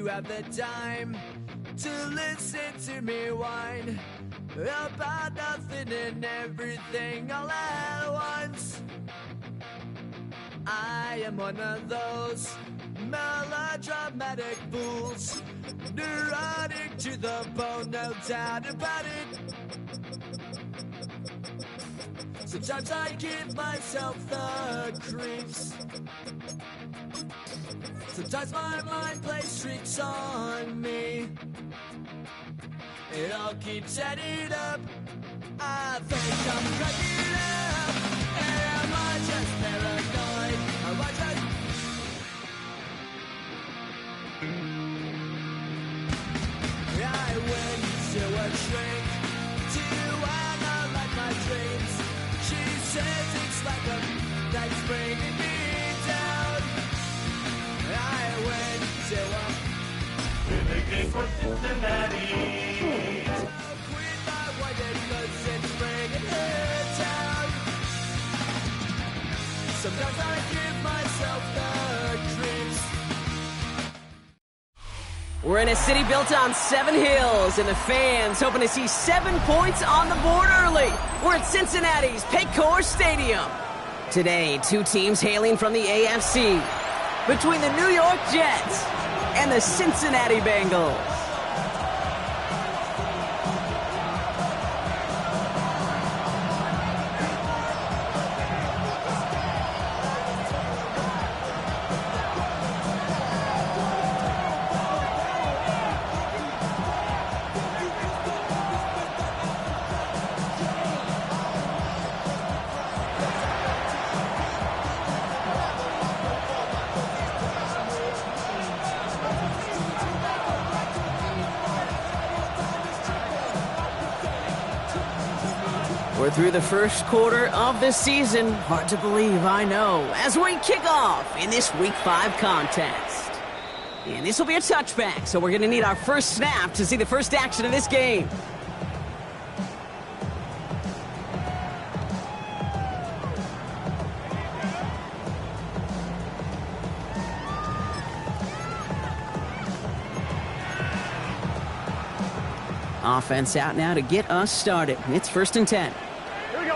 have the time to listen to me whine about nothing and everything all at once. I am one of those melodramatic fools, neurotic to the bone, no doubt about it. Sometimes I give myself the creeps. Sometimes my mind plays tricks on me. It all keeps adding up. I think I'm cracking up. Am I just paranoid? Am I just... I went to a shrink to analyze my dreams. She says it's like a night's bringing me down. I went to a Renegade for Cincinnati. quit my wife because it's bringing her down. Sometimes I give myself the creeps. We're in a city built on 7 hills, and the fans hoping to see 7 points on the board early. We're at Cincinnati's Paycor Stadium. Today, 2 teams hailing from the AFC, between the New York Jets and the Cincinnati Bengals. We're through the first quarter of the season. Hard to believe, I know, as we kick off in this Week 5 contest. And this will be a touchback, so we're going to need our first snap to see the first action of this game. Offense out now to get us started. It's 1st and 10. Here we go.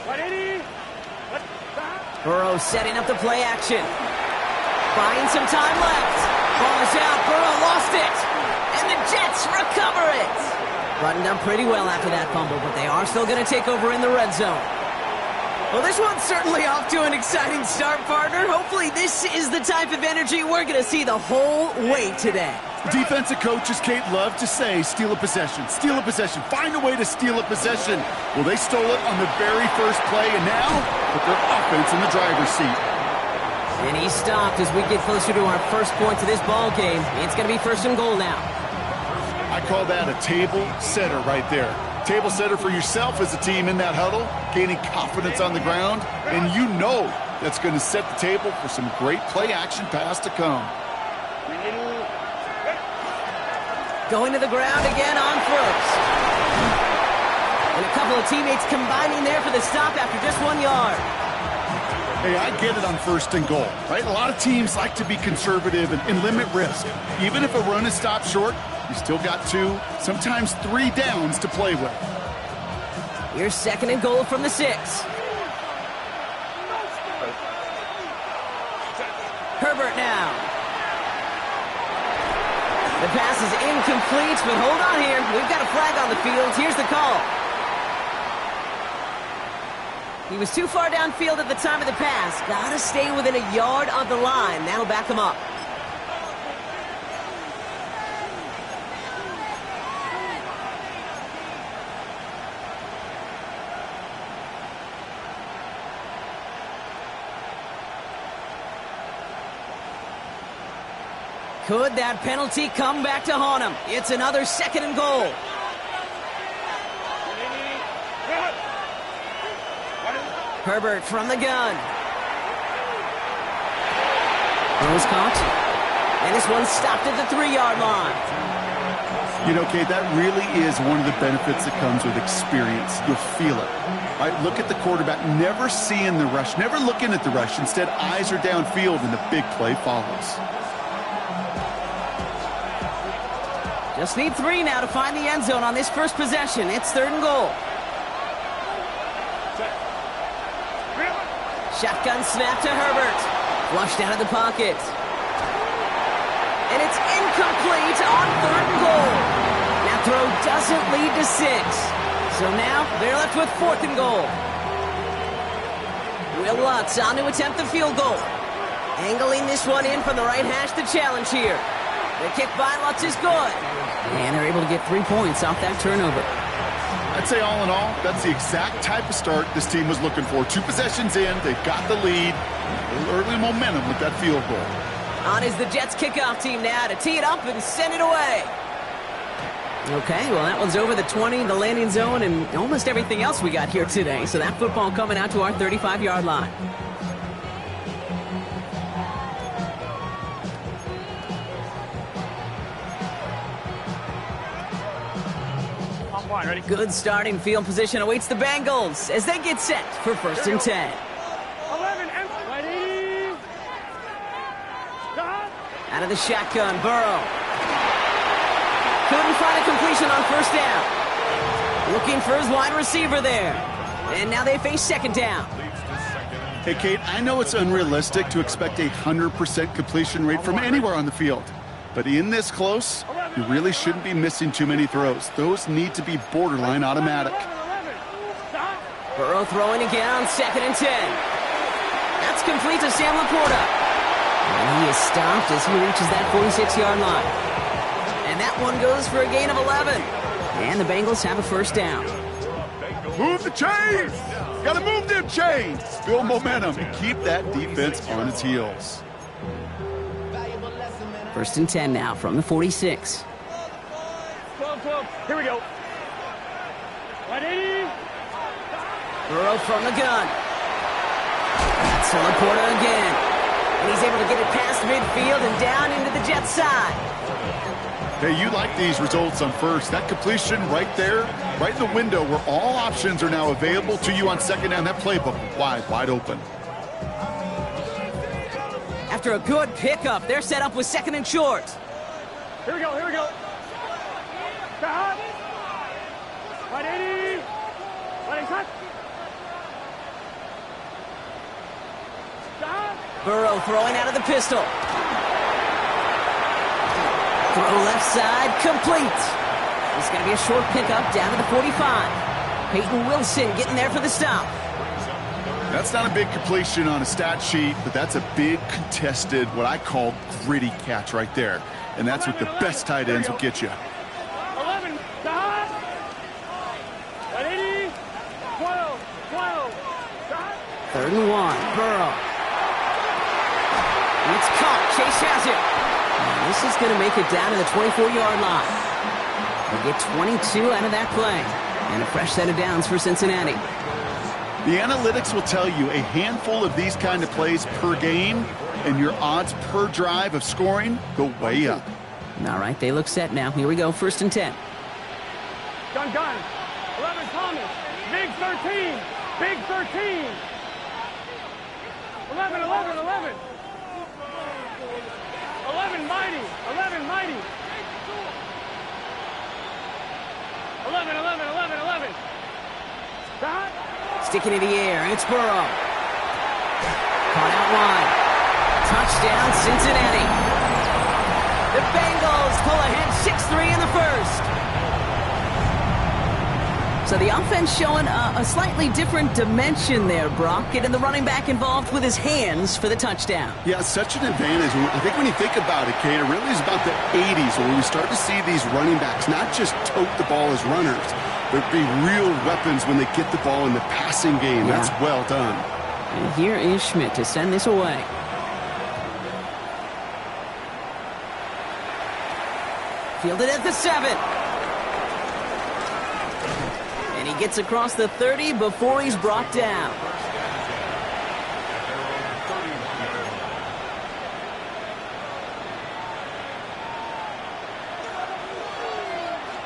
180. Burrow setting up the play action. Buying some time left. Ball is out. Burrow lost it. And the Jets recover it. Buttoned up pretty well after that fumble, but they are still going to take over in the red zone. Well, this one's certainly off to an exciting start, partner. Hopefully this is the type of energy we're going to see the whole way today. Defensive coaches, Kate, love to say, steal a possession, find a way to steal a possession. Well, they stole it on the very first play, and now put their offense in the driver's seat. And he stopped as we get closer to our first point to this ball game. It's going to be 1st and goal now. I call that a table setter right there. Table setter for yourself as a team in that huddle, gaining confidence on the ground, and you know that's going to set the table for some great play action pass to come. Going to the ground again on first. And a couple of teammates combining there for the stop after just 1 yard. Hey, I get it on 1st and goal, right? A lot of teams like to be conservative and limit risk. Even if a run is stopped short, you still got 2, sometimes 3 downs to play with. Here's 2nd and goal from the 6. Herbert now. The pass is incomplete, but hold on here. We've got a flag on the field. Here's the call. He was too far downfield at the time of the pass. Got to stay within a yard of the line. That'll back him up. Could that penalty come back to haunt him? It's another 2nd and goal. Herbert from the gun. Throws caught. And this one stopped at the 3-yard line. You know, Kate, that really is one of the benefits that comes with experience. You'll feel it. Right? Look at the quarterback, never seeing the rush, never looking at the rush. Instead, eyes are downfield, and the big play follows. Just need 3 now to find the end zone on this first possession. It's 3rd and goal. Shotgun snap to Herbert. Flushed out of the pocket. And it's incomplete on 3rd and goal. That throw doesn't lead to 6. So now they're left with 4th and goal. Will Lutz on to attempt the field goal. Angling this one in from the right hash to challenge here. The kick by Lutz is good. And they're able to get 3 points off that turnover. I'd say all in all, that's the exact type of start this team was looking for. 2 possessions in, they've got the lead. A little early momentum with that field goal. On is the Jets kickoff team now to tee it up and send it away. Okay, well, that one's over the 20, the landing zone, and almost everything else we got here today. So that football coming out to our 35-yard line. Ready? Good starting field position awaits the Bengals as they get set for 1st and 10. 11 and ready. Stop. Out of the shotgun, Burrow. Couldn't find a completion on 1st down. Looking for his wide receiver there. And now they face 2nd down. Hey, Kate, I know it's unrealistic to expect a 100% completion rate from anywhere on the field. But in this close, you really shouldn't be missing too many throws. Those need to be borderline automatic. Burrow throwing again on 2nd and 10. That's complete to Sam Laporta. And he is stopped as he reaches that 46-yard line. And that one goes for a gain of 11. And the Bengals have a 1st down. Move the chains! Gotta move them chains! Build momentum and keep that defense on its heels. 1st and 10 now from the 46. 12. Here we go. Ready. Burrow from the gun. That's Laporta again. And he's able to get it past midfield and down into the Jets side. Hey, you like these results on 1st. That completion right there, right in the window where all options are now available to you on 2nd down. That playbook wide open. After a good pickup, they're set up with 2nd and short. Here we go. Stop. Ready. Cut. Stop. Burrow throwing out of the pistol. Throw left side, complete. It's going to be a short pickup down to the 45. Peyton Wilson getting there for the stop. That's not a big completion on a stat sheet, but that's a big contested, what I call gritty catch right there. And that's what the best tight ends will get you. 11. Stop. Ready. 12. Stop. 3rd and 1. Burrow. It's caught. Chase has it. And this is going to make it down to the 24-yard line. They get 22 out of that play. And a fresh set of downs for Cincinnati. The analytics will tell you a handful of these kind of plays per game, and your odds per drive of scoring go way up. All right, they look set now. Here we go, 1st and 10. Gun. 11 Thomas. Big 13. 11. 11 Mighty. 11. Stop. Sticking in the air, it's Burrow. Caught out wide. Touchdown, Cincinnati. The Bengals pull ahead 6-3 in the 1st. So the offense showing a slightly different dimension there, Brock. Getting the running back involved with his hands for the touchdown. Yeah, such an advantage. I think when you think about it, Kate, it really is about the 80s where we start to see these running backs not just tote the ball as runners, but be real weapons when they get the ball in the passing game. Yeah. That's well done. And here is Schmidt to send this away. Fielded at the 7. And he gets across the 30 before he's brought down.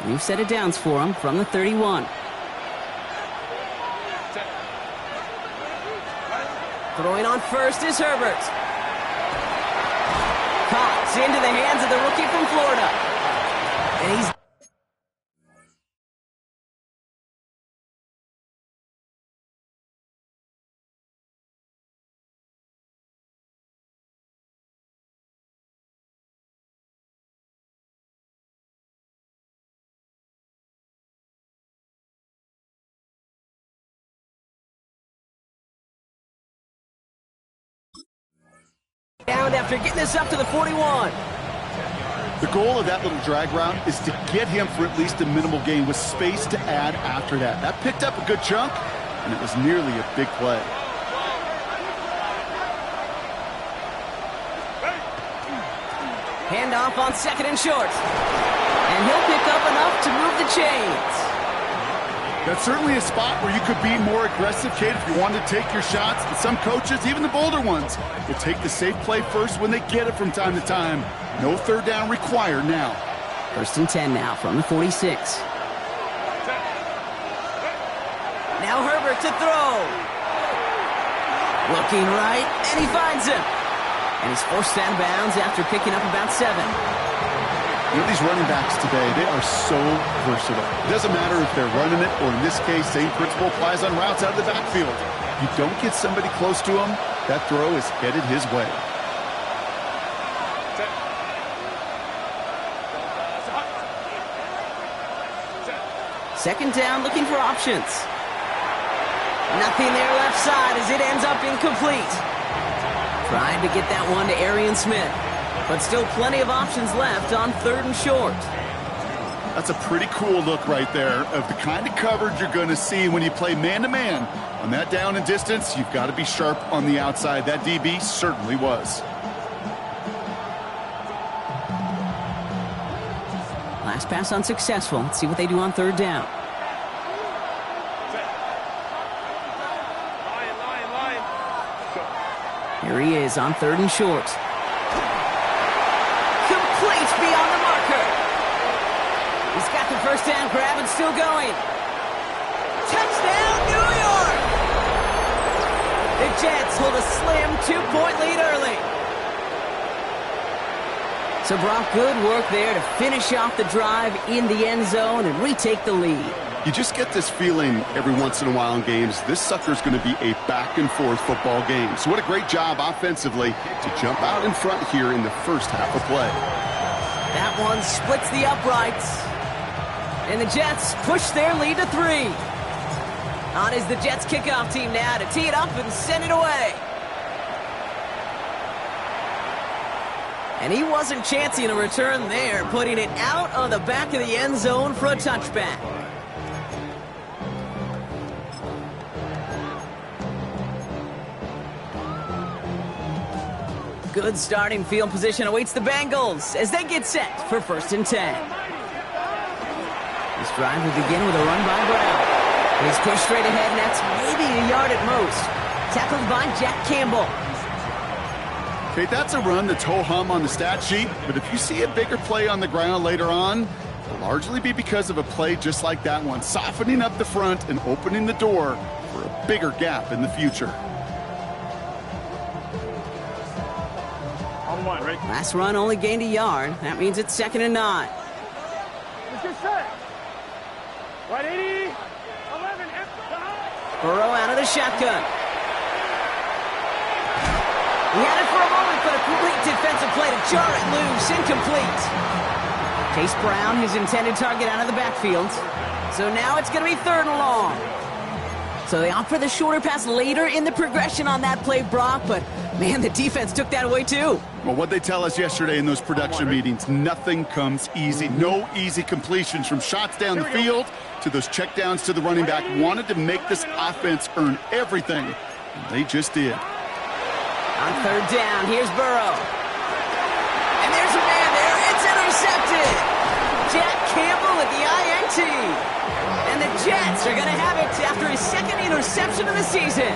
New set of downs for him from the 31. Throwing on 1st is Herbert. Caught into the hands of the rookie from Florida. And he's yard after getting this up to the 41. The goal of that little drag route is to get him for at least a minimal gain with space to add after that. That picked up a good chunk, and it was nearly a big play. Handoff on 2nd and short. And he'll pick up enough to move the chains. That's certainly a spot where you could be more aggressive, Kate, if you want to take your shots. And some coaches, even the bolder ones, will take the safe play first when they get it from time to time. No third down required now. 1st and 10 now from the 46. Now Herbert to throw. Looking right, and he finds him. And he's forced out of bounds after picking up about 7. You know, these running backs today, they are so versatile. It doesn't matter if they're running it, or in this case, same principle applies on routes out of the backfield. If you don't get somebody close to him, that throw is headed his way. Second down, looking for options. Nothing there left side as it ends up incomplete. Trying to get that one to Arian Smith, but still plenty of options left on 3rd and short. That's a pretty cool look right there of the kind of coverage you're going to see when you play man-to-man. On that down and distance, you've got to be sharp on the outside. That DB certainly was. Last pass unsuccessful. Let's see what they do on 3rd down. Here he is on 3rd and short. Complete beyond the marker. He's got the first down grab and still going. Touchdown, New York! The Jets hold a slim 2-point lead early. So Brock, good work there to finish off the drive in the end zone and retake the lead. You just get this feeling every once in a while in games, this sucker's going to be a back-and-forth football game. So what a great job offensively to jump out in front here in the first half of play. That one splits the uprights. And the Jets push their lead to 3. On is the Jets kickoff team now to tee it up and send it away. And he wasn't chancing a return there, putting it out on the back of the end zone for a touchback. Good starting field position awaits the Bengals as they get set for 1st and 10. This drive will begin with a run by Brown. He's pushed straight ahead, and that's maybe a yard at most. Tackled by Jack Campbell. Okay, that's a run that's ho-hum on the stat sheet, but if you see a bigger play on the ground later on, it'll largely be because of a play just like that one, softening up the front and opening the door for a bigger gap in the future. Last run only gained a yard. That means it's 2nd and 9. Let's get set. Right 80. 11. Burrow out of the shotgun. He had it for a moment, but a complete defensive play to jar it loose. Incomplete. Chase Brown, his intended target, out of the backfield. So now it's going to be 3rd and long. So they opt for the shorter pass later in the progression on that play, Brock, but man, the defense took that away too. Well, what they tell us yesterday in those production meetings, nothing comes easy. No easy completions from shots down the field to those checkdowns to the running back. Wanted to make this offense earn everything, and they just did. On 3rd down, here's Burrow. And there's a man there. It's intercepted. Jack Campbell with the INT. And the Jets are going to have it after his 2nd interception of the season.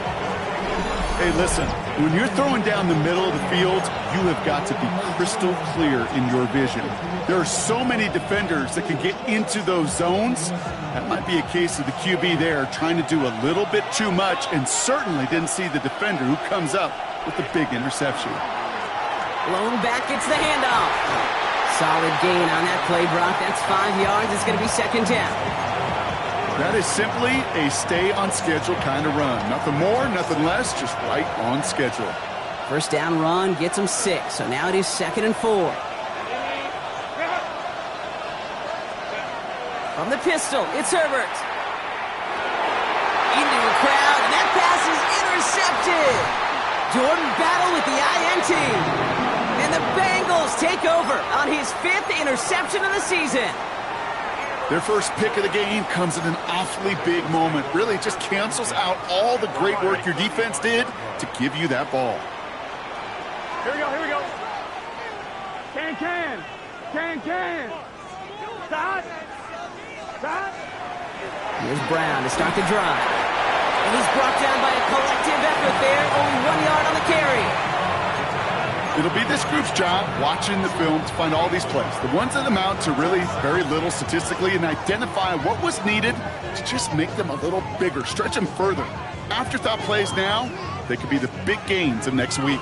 Hey, listen, when you're throwing down the middle of the field, you have got to be crystal clear in your vision. There are so many defenders that can get into those zones. That might be a case of the QB there trying to do a little bit too much and certainly didn't see the defender who comes up with the big interception. Blown back, it's the handoff. Solid gain on that play, Brock. That's 5 yards. It's going to be 2nd down. That is simply a stay-on-schedule kind of run. Nothing more, nothing less, just right on schedule. 1st down run gets him 6, so now it is 2nd and 4. From the pistol, it's Herbert. Into a crowd, and that pass is intercepted. Jordan Battle with the INT. the Bengals take over on his 5th interception of the season. Their first pick of the game comes in an awfully big moment. Really just cancels out all the great work your defense did to give you that ball. Here we go, here we go. Can. Stop. Here's Brown to start the drive. And he's brought down by a collective effort there. Only 1 yard on the carry. It'll be this group's job watching the film to find all these plays. The ones that amount to really very little statistically and identify what was needed to just make them a little bigger, stretch them further. Afterthought plays now, they could be the big gains of next week.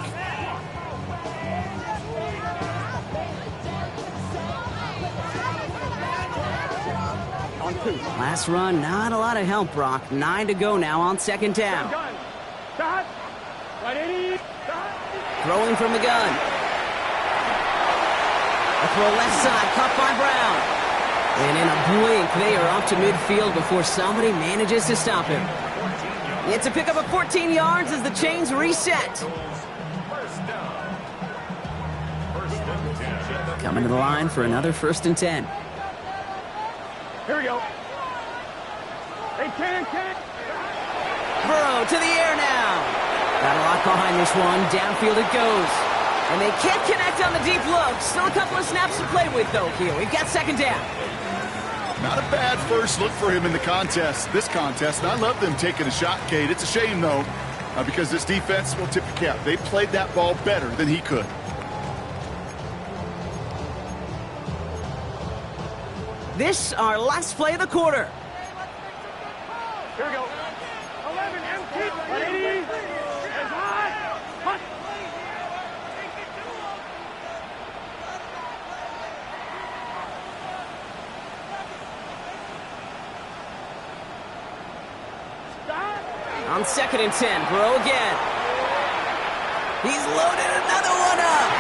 Last run, not a lot of help, Brock. 9 to go now on 2nd down. Stop. Right 80. Throwing from the gun. A throw left side, caught by Brown. And in a blink, they are off to midfield before somebody manages to stop him. It's a pickup of 14 yards as the chains reset. Coming to the line for another 1st and 10. Here we go. Hey, can. Burrow to the air now. Got a lot behind this one. Downfield it goes. And they can't connect on the deep look. Still a couple of snaps to play with, though, here. We've got 2nd down. Not a bad first look for him in the contest, this contest. And I love them taking a shot, Kate. It's a shame, though, because this defense will tip the cap. They played that ball better than he could. This, our last play of the quarter. Here we go. 11 empty. 180. It's hot. Hot. On 2nd and 10, Burrow again. He's loaded another one up.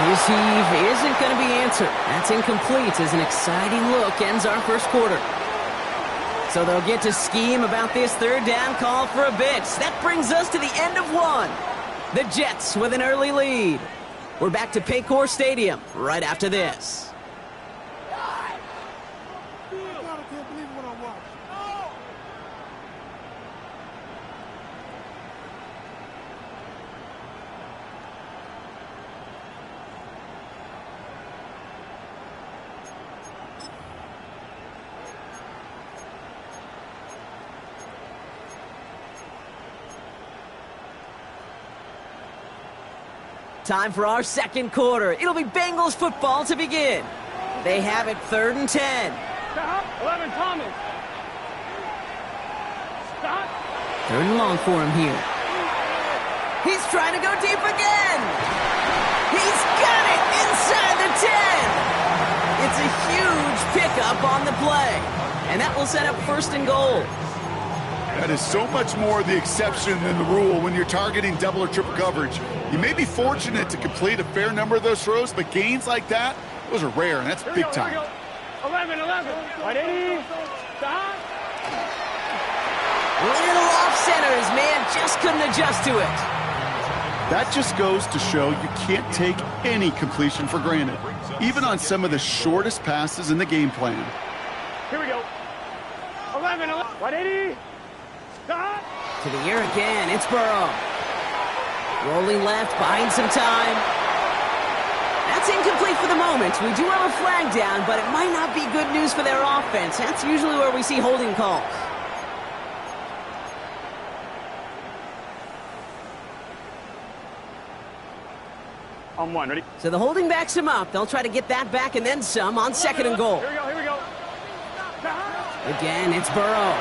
His heave isn't going to be answered. That's incomplete as an exciting look ends our 1st quarter. So they'll get to scheme about this 3rd down call for a bit. That brings us to the end of 1. The Jets with an early lead. We're back to Paycor Stadium right after this. Time for our 2nd quarter. It'll be Bengals football to begin. They have it 3rd and 10. Stop. 11 Thomas. Stop. 3rd and long for him here. He's trying to go deep again. He's got it inside the 10. It's a huge pickup on the play. And that will set up 1st and goal. That is so much more the exception than the rule when you're targeting double or triple coverage. You may be fortunate to complete a fair number of those throws, but gains like that, those are rare, and that's big time. 11. 180. Stop. Little off center. His man just couldn't adjust to it. That just goes to show you can't take any completion for granted, even on some of the shortest passes in the game plan. Here we go. 11. 180. Stop. To the air again. It's Burrow. Rolling left, buying some time. That's incomplete for the moment. We do have a flag down, but it might not be good news for their offense. That's usually where we see holding calls. On 1, ready? So the holding backs him up. They'll try to get that back and then some on 2nd and goal. Here we go. Again, it's Burrow.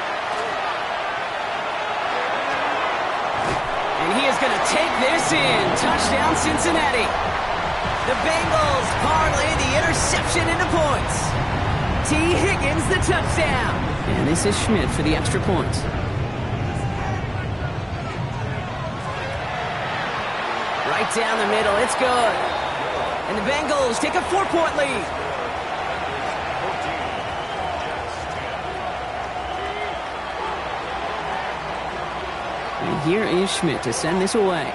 And he is going to take this in. Touchdown, Cincinnati. The Bengals parlay the interception into points. T. Higgins, the touchdown. And this is Schmidt for the extra point. Right down the middle, it's good. And the Bengals take a 4-point lead. And here is Schmidt to send this away.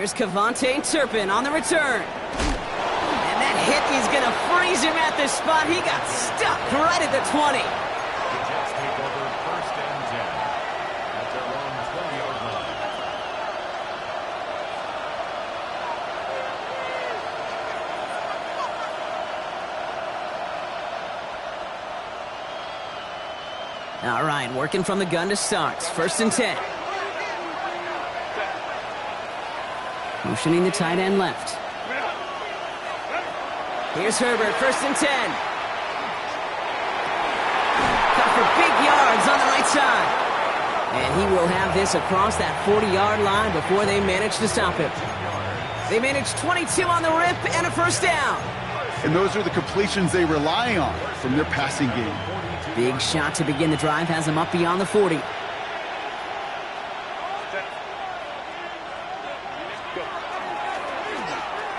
Here's Cavante Turpin on the return. And that hit is going to freeze him at the spot. He got stuck right at the 20. The Jets take over 1st and 10 at their own 20-yard line. All right, working from the gun to start. 1st and 10. Motioning the tight end left. Here's Herbert, 1st and 10. Cut for big yards on the right side. And he will have this across that 40-yard line before they manage to stop him. They managed 22 on the rip and a 1st down. And those are the completions they rely on from their passing game. Big shot to begin the drive has him up beyond the 40.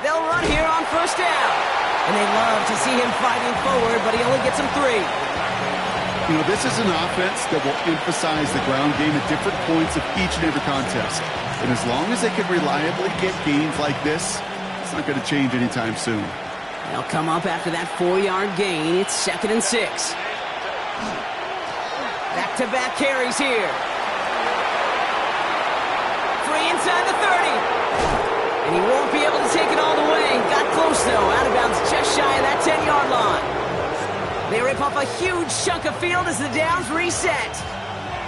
They'll run here on 1st down. And they love to see him fighting forward, but he only gets him 3. You know, this is an offense that will emphasize the ground game at different points of each and every contest. And as long as they can reliably get gains like this, it's not going to change anytime soon. They'll come up after that 4-yard gain. It's 2nd and 6. Back-to-back carries here. 3 inside the 30. And he won't be able to take it all the way. Got close, though. Out of bounds just shy of that 10-yard line. They rip off a huge chunk of field as the downs reset.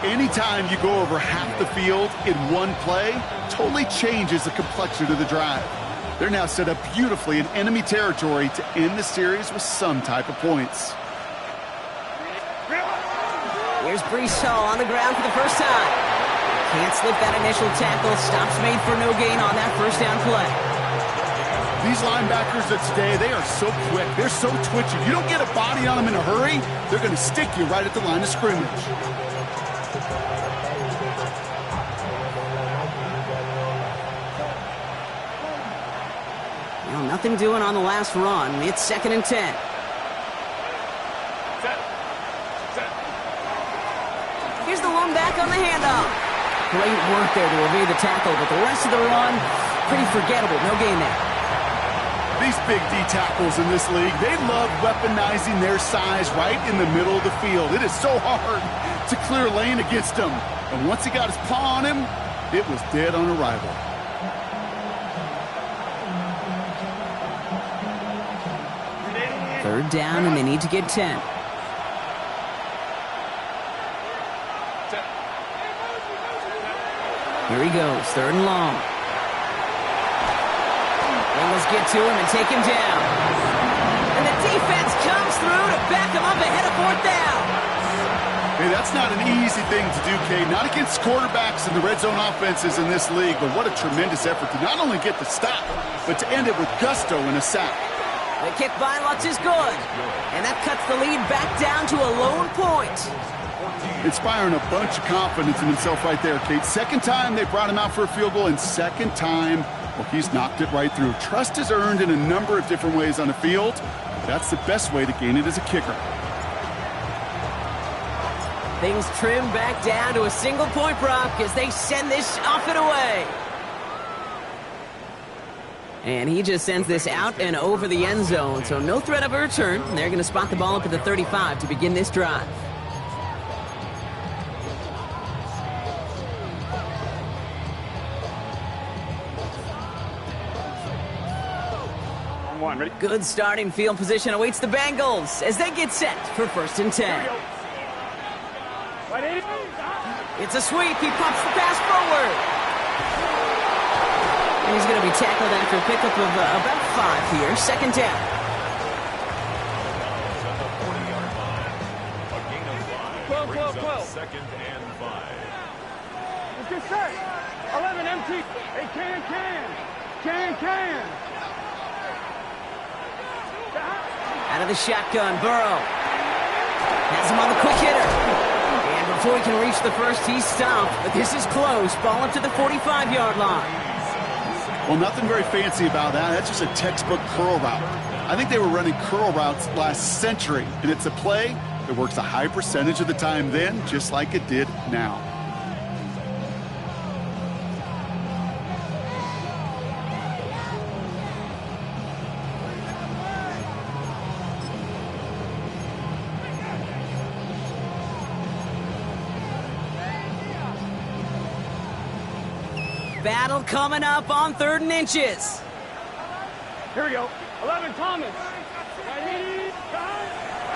Anytime you go over half the field in one play, totally changes the complexion of the drive. They're now set up beautifully in enemy territory to end the series with some type of points. Here's Breece Hall on the ground for the first time. Can't slip that initial tackle. Stops made for no gain on that 1st down play. These linebackers of today, they are so quick. They're so twitchy. You don't get a body on them in a hurry, they're going to stick you right at the line of scrimmage. Well, nothing doing on the last run. It's 2nd and 10. Here's the lone back on the handoff. Great work there to evade the tackle, but the rest of the run, pretty forgettable. No gain there. These big D tackles in this league, they love weaponizing their size right in the middle of the field. It is so hard to clear lane against him. And once he got his paw on him, it was dead on arrival. Third down, and they need to get 10. Here he goes, 3rd and long. Bengals get to him and take him down. And the defense comes through to back him up ahead of 4th down. Hey, that's not an easy thing to do, Cade. Not against quarterbacks and the red zone offenses in this league, but what a tremendous effort to not only get the stop, but to end it with gusto and a sack. The kick by Lutz is good. And that cuts the lead back down to a lone point. Inspiring a bunch of confidence in himself right there, Cade. 2nd time they brought him out for a field goal, and 2nd time, well, he's knocked it right through. Trust is earned in a number of different ways on the field. That's the best way to gain it as a kicker. Things trim back down to a single-point Brock as they send this off and away. And he just sends this out and over the end zone, so no threat of a return. They're going to spot the ball up at the 35 to begin this drive. On 1, ready? Good starting field position awaits the Bengals as they get set for 1st and 10. It's a sweep. He pops the pass forward. And he's going to be tackled after a pickup of about 5 here. 2nd down. A gain of 5 brings up 2nd and 5. Let's get set. 11 empty. Hey, can. Out of the shotgun, Burrow. Has him on the quick hitter. And before he can reach the first, he's stopped. But this is close. Ball up to the 45-yard line. Well, nothing very fancy about that. That's just a textbook curl route. I think they were running curl routes last century, and it's a play that works a high percentage of the time then, just like it did now. battle coming up on 3rd and inches. Here we go. 11, Thomas. Ready, go.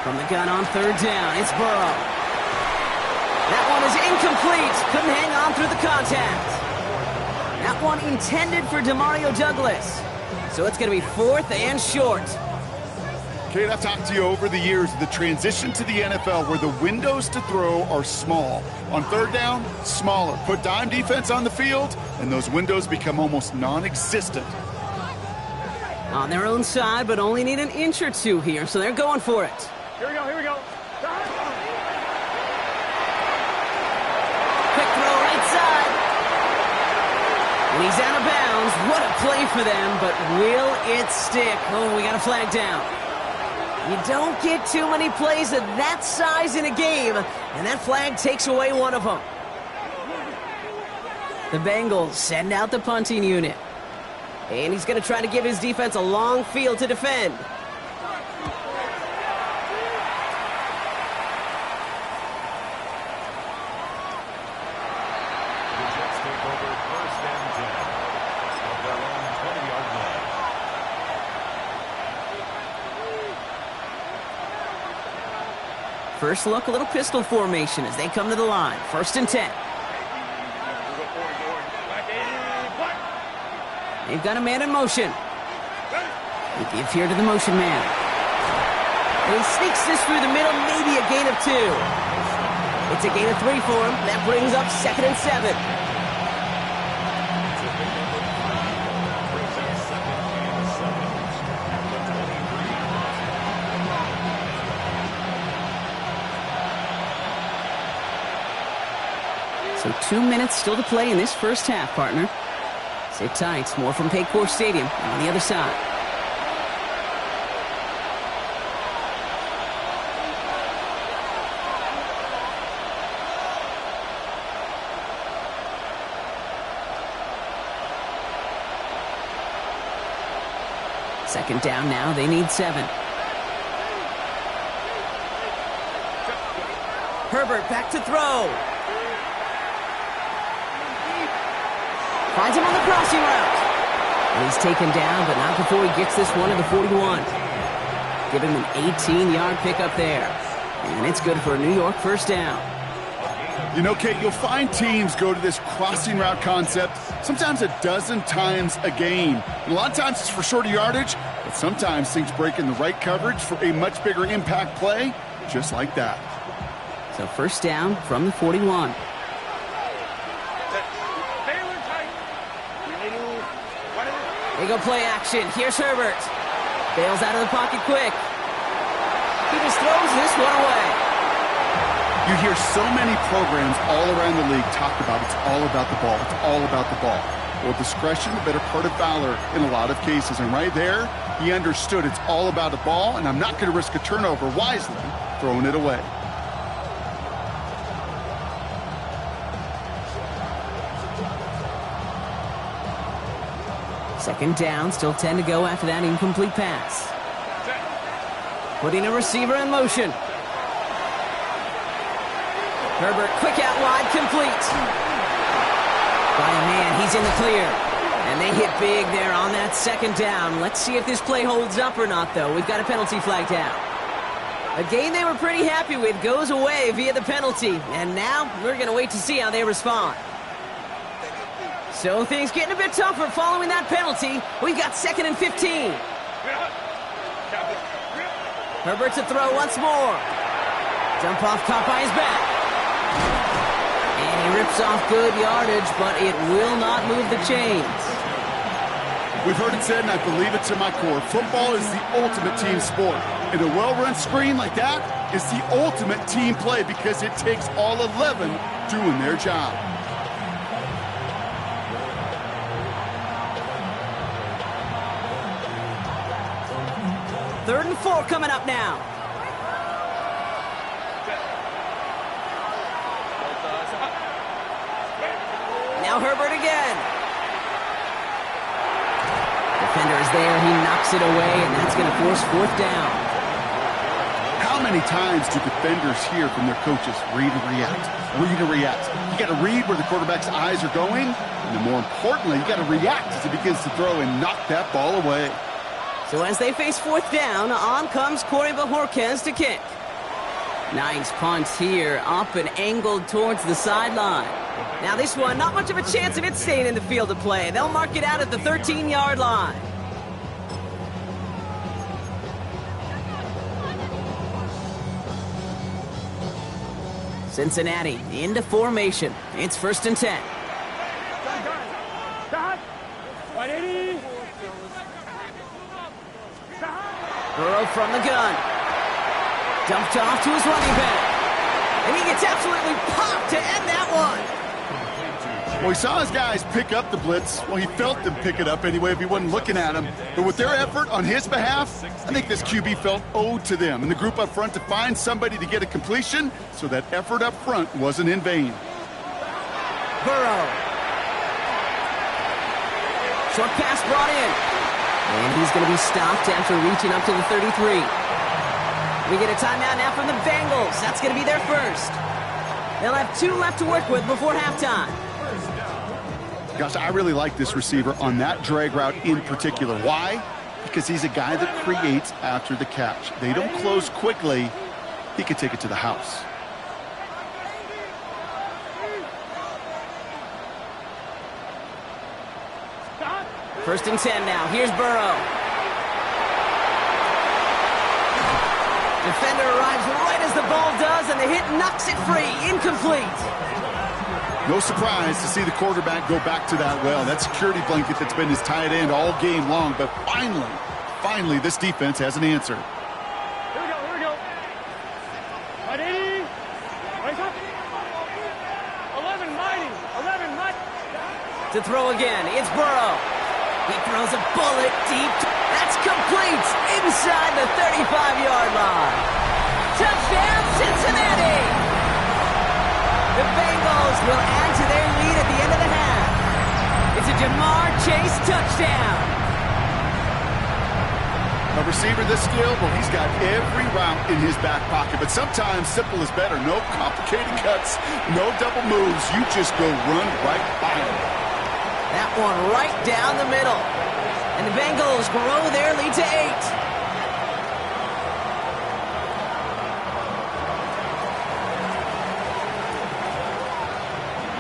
From the gun on 3rd down, it's Burrow. That one is incomplete. Couldn't hang on through the contact. That one intended for Demario Douglas. So it's going to be 4th and short. Kate, I've talked to you over the years, the transition to the NFL where the windows to throw are small. On 3rd down, smaller. Put dime defense on the field, and those windows become almost non-existent. On their own side, but only need an inch or two here, so they're going for it. Here we go, here we go. Quick throw right side. And he's out of bounds. What a play for them, but will it stick? Oh, we got a flag down. You don't get too many plays of that size in a game, and that flag takes away one of them. The Bengals send out the punting unit. And he's going to try to give his defense a long field to defend. The Jets take over 1st and 10 at their own 20-yard line. First look, a little pistol formation as they come to the line. 1st and 10. They've got a man in motion. They give here to the motion man. And he sneaks this through the middle, maybe a gain of 2. It's a gain of 3 for him. That brings up 2nd and 7. Brings up 2nd and 7 at the 23. So 2 minutes still to play in this first half, partner. Sit tight. More from Paycor Stadium on the other side. Second down now. They need 7. Herbert back to throw. Finds him on the crossing route. And he's taken down, but not before he gets this one to the 41. Give him an 18-yard pickup there. And it's good for a New York 1st down. You know, Kate, you'll find teams go to this crossing route concept sometimes a dozen times a game. And a lot of times it's for shorter yardage, but sometimes things break in the right coverage for a much bigger impact play, just like that. So 1st down from the 41. They go play action. Here's Herbert. Bails out of the pocket quick. He just throws this one away. You hear so many programs all around the league talk about it's all about the ball. It's all about the ball. Well, discretion, the better part of valor in a lot of cases. And right there, he understood it's all about the ball, and I'm not going to risk a turnover wisely throwing it away. Second down, still 10 to go after that incomplete pass. Putting a receiver in motion. Herbert, quick out wide, complete. By a man, he's in the clear. And they hit big there on that 2nd down. Let's see if this play holds up or not, though. We've got a penalty flag down. A game they were pretty happy with goes away via the penalty. And now we're going to wait to see how they respond. So things getting a bit tougher following that penalty. We've got 2nd and 15. Herbert to throw once more. Jump off caught by his back. And he rips off good yardage, but it will not move the chains. We've heard it said, and I believe it to my core, football is the ultimate team sport. And a well-run screen like that is the ultimate team play because it takes all 11 doing their job. Third and 4 coming up now. Now Herbert again. Defender is there. He knocks it away, and that's going to force 4th down. How How many times do defenders hear from their coaches, read and react, read and react? You got to read where the quarterback's eyes are going, and then more importantly, you got to react as he begins to throw and knock that ball away. So as they face fourth down, on comes Corey Bajorquez to kick. Nice punt here, up and angled towards the sideline. Now this one, not much of a chance of it staying in the field of play. They'll mark it out at the 13-yard line. Cincinnati into formation. It's 1st and 10. Burrow from the gun. Dumped off to his running back. And he gets absolutely popped to end that one. Well, he saw his guys pick up the blitz. Well, he felt them pick it up anyway if he wasn't looking at him. But with their effort on his behalf, I think this QB felt owed to them and the group up front to find somebody to get a completion, so that effort up front wasn't in vain. Burrow. Short pass brought in. And he's going to be stopped after reaching up to the 33. We get a timeout now from the Bengals. That's going to be their first. They'll have 2 left to work with before halftime. Gosh, I really like this receiver on that drag route in particular. Why? Because he's a guy that creates after the catch. They don't close quickly. He could take it to the house. First and 10 now. Here's Burrow. Defender arrives right as the ball does, and the hit knocks it free. Incomplete. No surprise to see the quarterback go back to that well. That security blanket that's been his tight end all game long. But finally, this defense has an answer. Here we go. Right 80. Right up. 11 mighty. To throw again, it's Burrow. He throws a bullet deep. That's complete inside the 35-yard line. Touchdown, Cincinnati! The Bengals will add to their lead at the end of the half. It's a Jamar Chase touchdown. A receiver this skilled, well, he's got every route in his back pocket. But sometimes simple is better. No complicated cuts, no double moves. You just go run right by him. That one right down the middle. And the Bengals grow their lead to 8.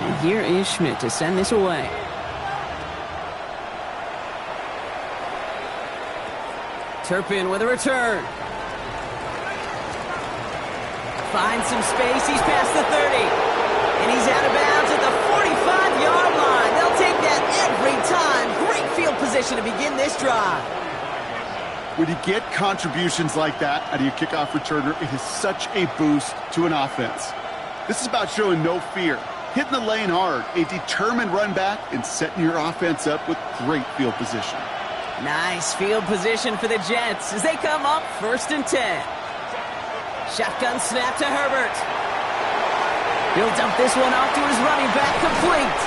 And here is Schmidt to send this away. Turpin with a return. Finds some space. He's past the 30. And he's out of bounds at the 45-yard line. They'll take that every time. Great field position to begin this drive. When you get contributions like that out of your kickoff returner, it is such a boost to an offense. This is about showing no fear, hitting the lane hard, a determined run back, and setting your offense up with great field position. Nice field position for the Jets as they come up 1st and 10. Shotgun snap to Herbert. He'll dump this one off to his running back, complete.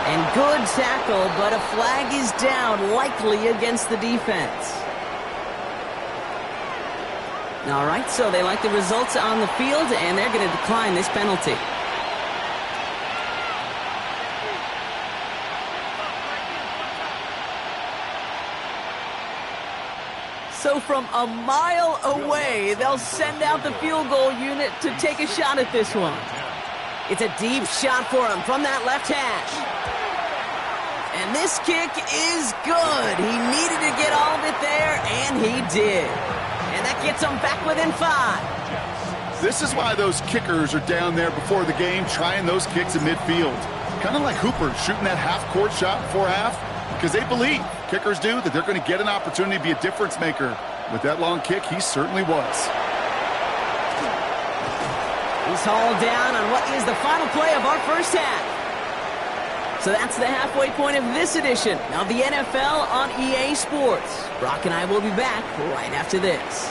And good tackle, but a flag is down, likely against the defense. All right, so they like the results on the field, and they're going to decline this penalty. So from a mile away, they'll send out the field goal unit to take a shot at this one. It's a deep shot for him from that left hash. And this kick is good. He needed to get all of it there, and he did. And that gets him back within 5. This is why those kickers are down there before the game trying those kicks in midfield. Kind of like Hooper shooting that half-court shot before half, because they believe, kickers do, that they're going to get an opportunity to be a difference maker. With that long kick, he certainly was. He's hauled down on what is the final play of our first half. So that's the halfway point of this edition of the NFL on EA Sports. Brock and I will be back right after this.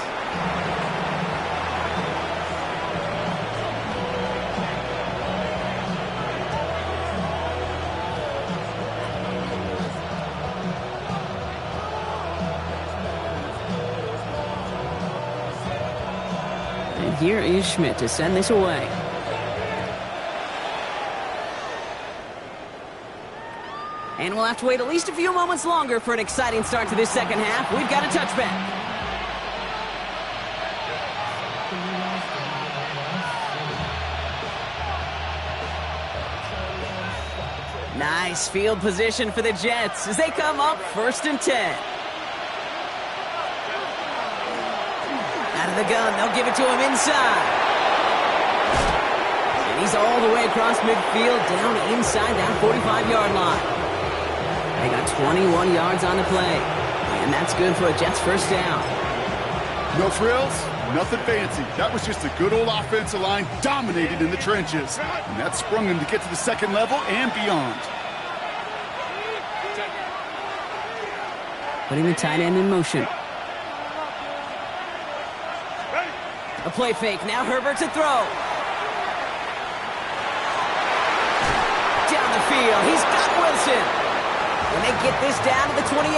And here is Schmidt to send this away. And we'll have to wait at least a few moments longer for an exciting start to this second half. We've got a touchback. Nice field position for the Jets as they come up 1st and 10. Out of the gun, they'll give it to him inside. And he's all the way across midfield, down inside that 45-yard line. They got 21 yards on the play. And that's good for a Jets first down. No frills, nothing fancy. That was just a good old offensive line dominated in the trenches. And that sprung them to get to the second level and beyond. Putting the tight end in motion. A play fake. Now Herbert to throw. Down the field. He's got Wilson. And they get this down to the 28.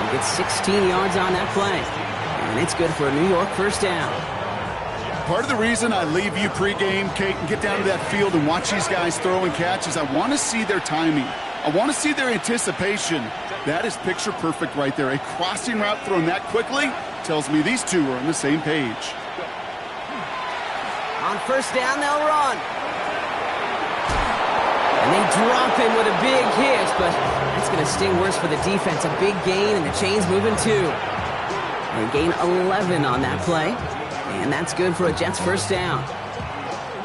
He gets 16 yards on that play. And it's good for a New York first down. Part of the reason I leave you pregame, Kate, and get down to that field and watch these guys throw and catch is I want to see their timing. I want to see their anticipation. That is picture perfect right there. A crossing route thrown that quickly tells me these two are on the same page. On first down, they'll run. And they drop him with a big hit, but that's going to sting worse for the defense. A big gain, and the chain's moving too. They gain 11 on that play, and that's good for a Jets first down.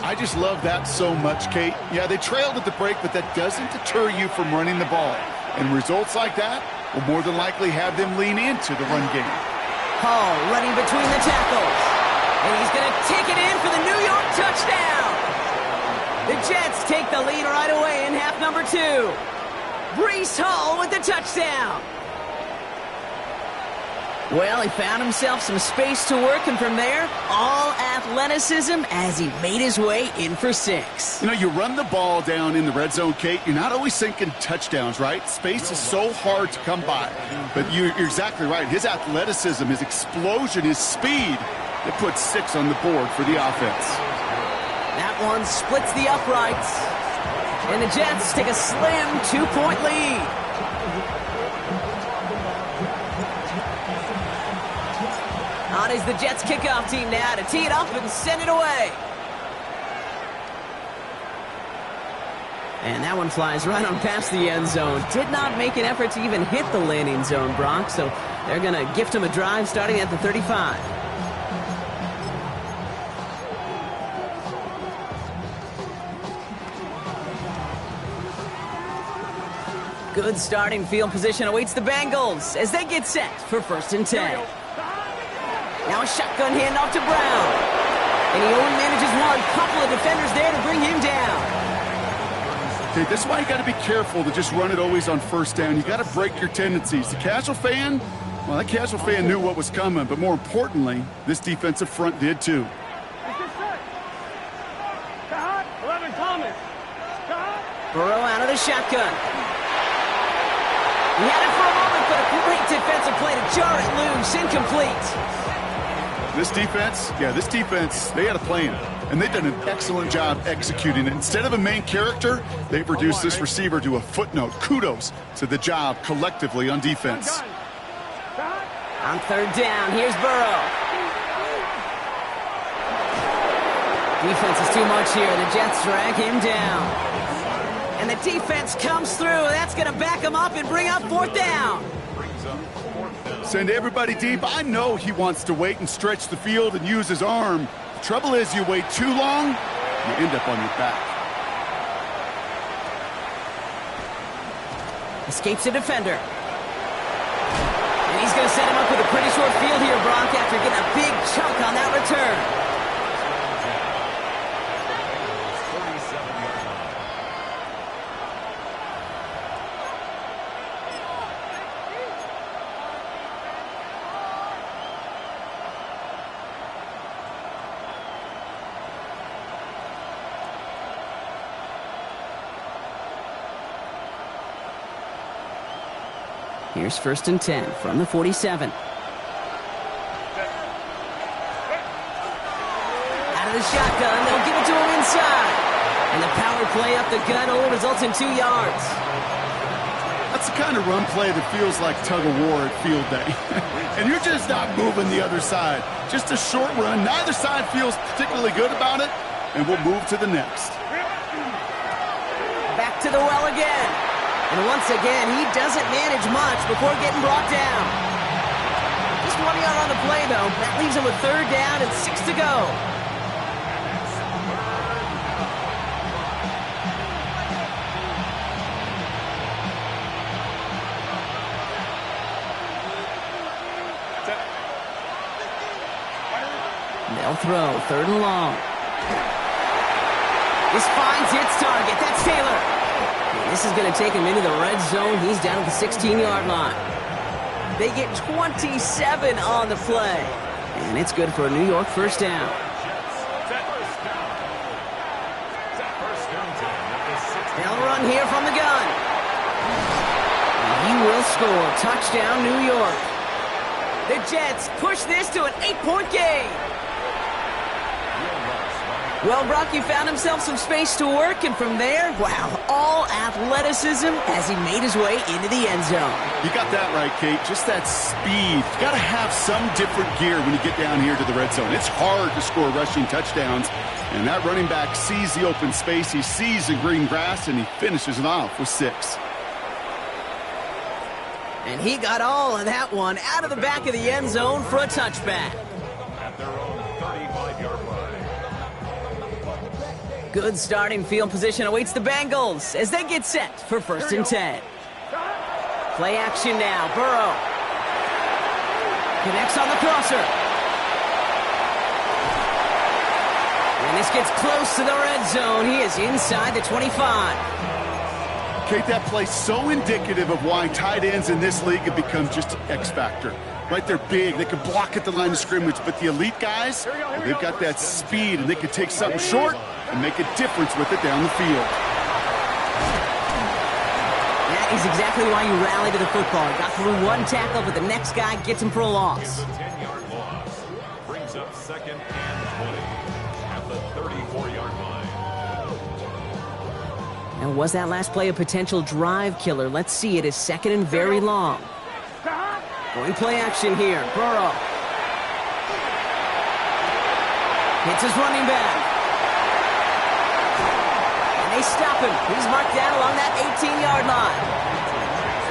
I just love that so much, Kate. Yeah, they trailed at the break, but that doesn't deter you from running the ball. And results like that will more than likely have them lean into the run game. Hall running between the tackles. And he's going to take it in for the New York touchdown. The Jets take the lead right away in half number 2. Breece Hall with the touchdown. Well, he found himself some space to work, and from there, all athleticism as he made his way in for 6. You know, you run the ball down in the red zone, Kate, you're not always thinking touchdowns, right? Space is so hard to come by. But you're exactly right. His athleticism, his explosion, his speed, it puts 6 on the board for the offense. That one splits the uprights. And the Jets take a slim 2-point lead. On is the Jets kickoff team now to tee it up and send it away. And that one flies right on past the end zone. Did not make an effort to even hit the landing zone, Brock, so they're going to gift him a drive starting at the 35. Good starting field position awaits the Bengals as they get set for 1st and 10. Now a shotgun handoff to Brown. And he only manages one. Couple of defenders there to bring him down. Okay, this is why you got to be careful to just run it always on first down. You got to break your tendencies. The casual fan, well, that casual fan knew what was coming, but more importantly, this defensive front did too. 11 Thomas. Burrow out of the shotgun. He had it for a moment, but a great defensive play to jar it loose. Incomplete. This defense, they had a plan, and they've done an excellent job executing it. Instead of a main character, they've reduced this receiver to a footnote. Kudos to the job collectively on defense. On 3rd down, here's Burrow. Defense is too much here. The Jets drag him down. And the defense comes through. That's going to back him up and bring up 4th down. Send everybody deep. I know he wants to wait and stretch the field and use his arm. The trouble is you wait too long, you end up on your back. Escapes a defender. And he's going to set him up with a pretty short field here, Brock, after getting a big chunk on that return. Here's 1st and 10 from the 47. out of the shotgun. They'll give it to him inside. And the power play up the gut only results in 2 yards. That's the kind of run play that feels like tug-of-war at field day. And you're just not moving the other side. Just a short run. Neither side feels particularly good about it. And we'll move to the next. Back to the well again. And once again, he doesn't manage much before getting brought down. Just 1 yard on the play, though. That leaves him with 3rd down and 6 to go. They'll throw 3rd and long. This finds its target. That's Taylor. And this is going to take him into the red zone. He's down at the 16-yard line. They get 27 on the play. And it's good for a New York 1st down. They'll run here from the gun. And he will score. Touchdown, New York. The Jets push this to an 8-point game. Well, Brock, he found himself some space to work, and from there, wow, all athleticism as he made his way into the end zone. You got that right, Kate. Just that speed. You got to have some different gear when you get down here to the red zone. It's hard to score rushing touchdowns, and that running back sees the open space, he sees the green grass, and he finishes it off with 6. And he got all of that one out of the back of the end zone for a touchback. At their own 35-yard line. Good starting field position awaits the Bengals as they get set for 1st and 10. Play action now. Burrow connects on the crosser. And this gets close to the red zone. He is inside the 25. Kate, that play's so indicative of why tight ends in this league have become just an X factor. Right, they're big, they can block at the line of scrimmage, but the elite guys, well, they've got that speed, and they can take something short and make a difference with it down the field. That is exactly why you rally to the football. Got through 1 tackle, but the next guy gets him for a loss. The 10-yard loss brings up 2nd and 20 at the 34-yard line. And was that last play a potential drive killer? Let's see. It is 2nd and very long. Going play action here. Burrow hits his running back. And they stop him. He's marked down along that 18-yard line.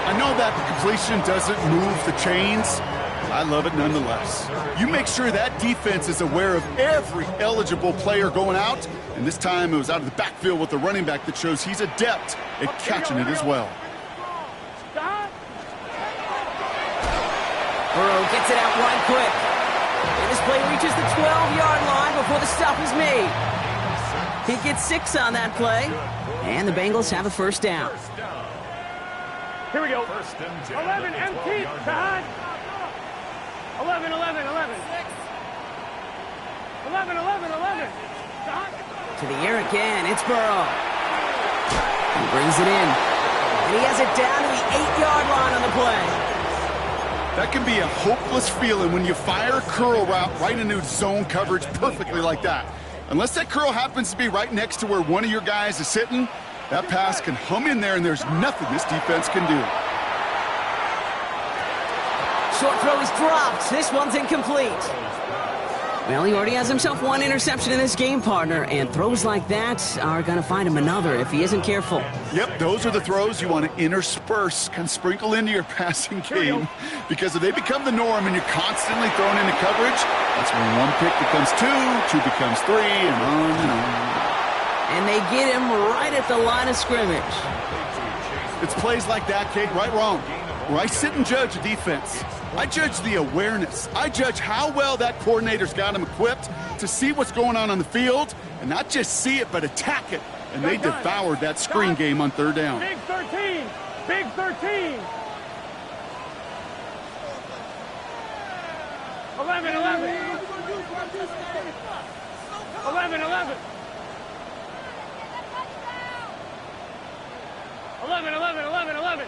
I know that the completion doesn't move the chains. I love it nonetheless. You make sure that defense is aware of every eligible player going out. And this time it was out of the backfield with the running back that shows he's adept at catching it as well. Burrow gets it out wide quick. And this play reaches the 12-yard line before the stop is made. He gets 6 on that play. And the Bengals have a 1st down. Here we go. 11 empty. 11, 11, 11. 11, 11, 11. To the air again. It's Burrow. He brings it in. And he has it down to the 8-yard line on the play. That can be a hopeless feeling when you fire a curl route right into zone coverage perfectly like that. Unless that curl happens to be right next to where one of your guys is sitting, that pass can hum in there and there's nothing this defense can do. Short throw is dropped. This one's incomplete. Well, he already has himself 1 interception in this game, partner, and throws like that are going to find him another if he isn't careful. Yep, those are the throws you want to intersperse, kind of sprinkle into your passing game, because if they become the norm and you're constantly thrown into coverage, that's when 1 pick becomes 2, 2 becomes 3, and on and on. And they get him right at the line of scrimmage. It's plays like that, Kate, right, wrong, where I sit and judge a defense. I judge the awareness. I judge how well that coordinator's got him equipped to see what's going on the field, and not just see it, but attack it. And they devoured that screen game on 3rd down. Big 13. Big 13. 11, 11. 11, 11. 11, 11, 11, 11.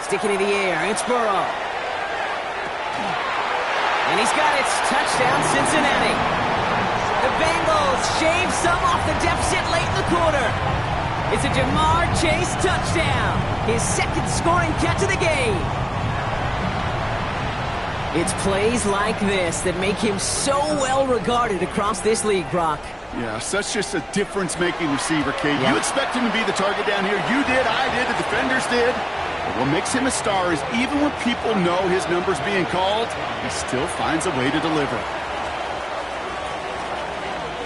Sticking in the air, it's Burrow. And he's got it. Touchdown, Cincinnati. The Bengals shave some off the deficit late in the quarter. It's a Jamar Chase touchdown. His second scoring catch of the game. It's plays like this that make him so well regarded across this league, Brock. Yeah, such just a difference-making receiver, Kate. Yep. You expect him to be the target down here. You did, I did, the defenders did. But what makes him a star is even when people know his number's being called, he still finds a way to deliver.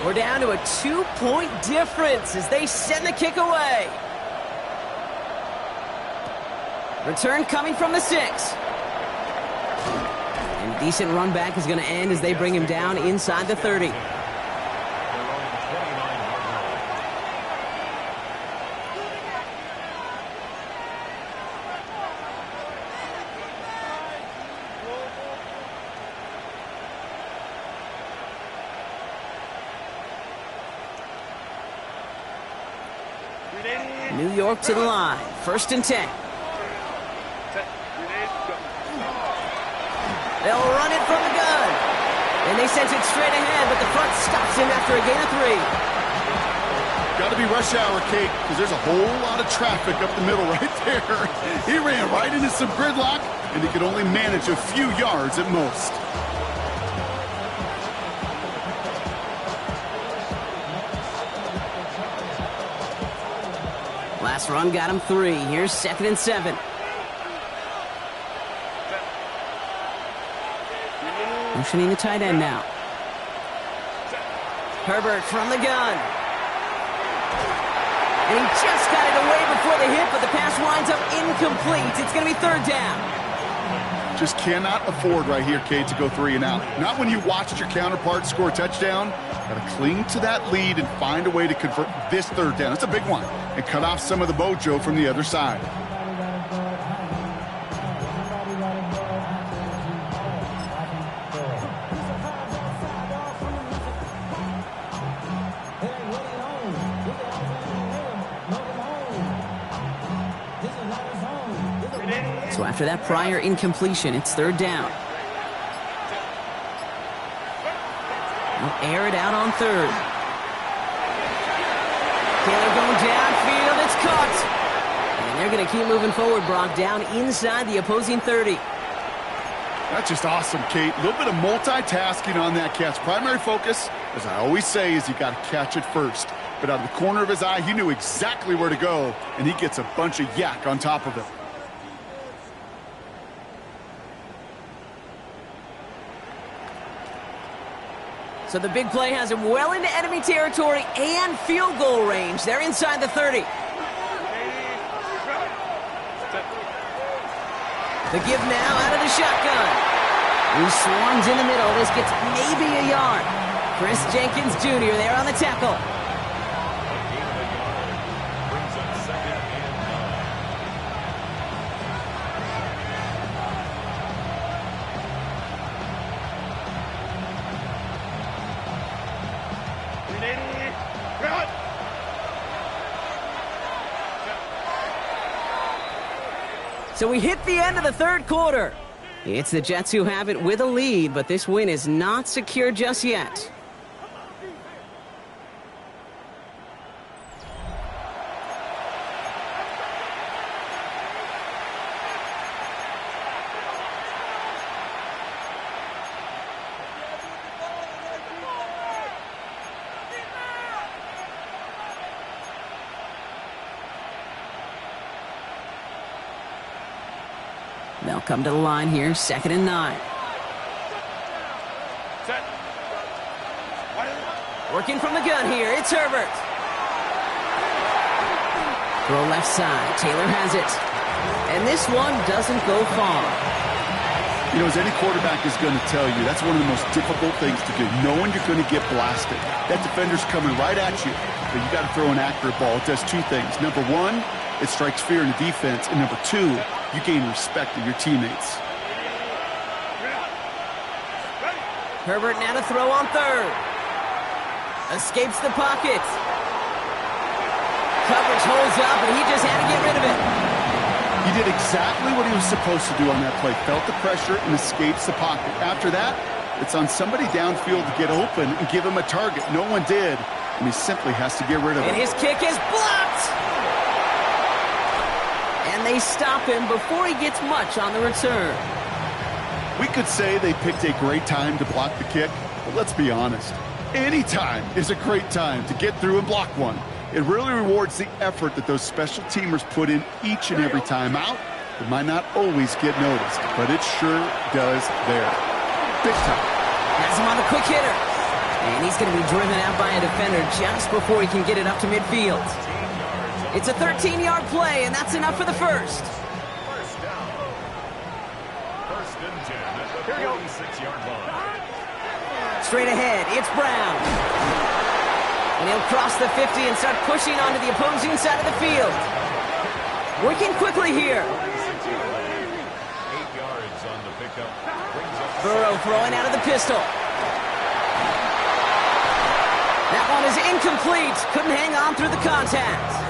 We're down to a 2-point difference as they send the kick away. Return coming from the 6. And a decent run back is going to end as they bring him down inside the 30. New York to the line. 1st and 10. They'll run it from the gun. And they sent it straight ahead, but the front stops him after a gain of 3. Got to be rush hour, Kate, because there's a whole lot of traffic up the middle right there. He ran right into some gridlock, and he could only manage a few yards at most. Last run got him 3. Here's 2nd and 7. Motioning the tight end now. Herbert from the gun. And he just got it away before the hit, but the pass winds up incomplete. It's going to be 3rd down. Just cannot afford right here, Kate, to go 3 and out. Not when you watched your counterpart score a touchdown. Got to cling to that lead and find a way to convert this 3rd down. It's a big one. And cut off some of the mojo from the other side. So after that prior incompletion, it's 3rd down. They'll air it out on 3rd. Taylor going downfield. It's caught. And they're going to keep moving forward, Brock, down inside the opposing 30. That's just awesome, Kate. A little bit of multitasking on that catch. Primary focus, as I always say, is you got to catch it first. But out of the corner of his eye, he knew exactly where to go, and he gets a bunch of yak on top of it. So the big play has him well into enemy territory and field goal range. They're inside the 30. The give now out of the shotgun. He swarms in the middle. This gets maybe a yard. Chris Jenkins Jr. there on the tackle. So we hit the end of the 3rd quarter. It's the Jets who have it with a lead, but this win is not secure just yet. They'll come to the line here, 2nd and 9. Set. Working from the gun here, it's Herbert. Throw left side, Taylor has it. And this one doesn't go far. You know, as any quarterback is going to tell you, that's one of the most difficult things to do, knowing you're going to get blasted. That defender's coming right at you, but you got to throw an accurate ball. It does 2 things. Number 1, it strikes fear in the defense, and number 2, you gain respect of your teammates. Herbert now to throw on 3rd. Escapes the pocket. Coverage holds up, and he just had to get rid of it. He did exactly what he was supposed to do on that play. Felt the pressure and escapes the pocket. After that, It's on somebody downfield to get open and give him a target. No one did, and he simply has to get rid of it. And his kick is blocked! And they stop him before he gets much on the return. We could say they picked a great time to block the kick, but let's be honest. Any time is a great time to get through and block one. It really rewards the effort that those special teamers put in each and every time out. It might not always get noticed, but it sure does there. Big time. Has him on the quick hitter. And he's going to be driven out by a defender just before he can get it up to midfield. It's a 13-yard play, and that's enough for the first. First down. First and 10 at the 46-yard line. Straight ahead, it's Brown. And he'll cross the 50 and start pushing onto the opposing side of the field. Working quickly here. 8 yards on the pickup. Burrow throwing out of the pistol. That one is incomplete. Couldn't hang on through the contact.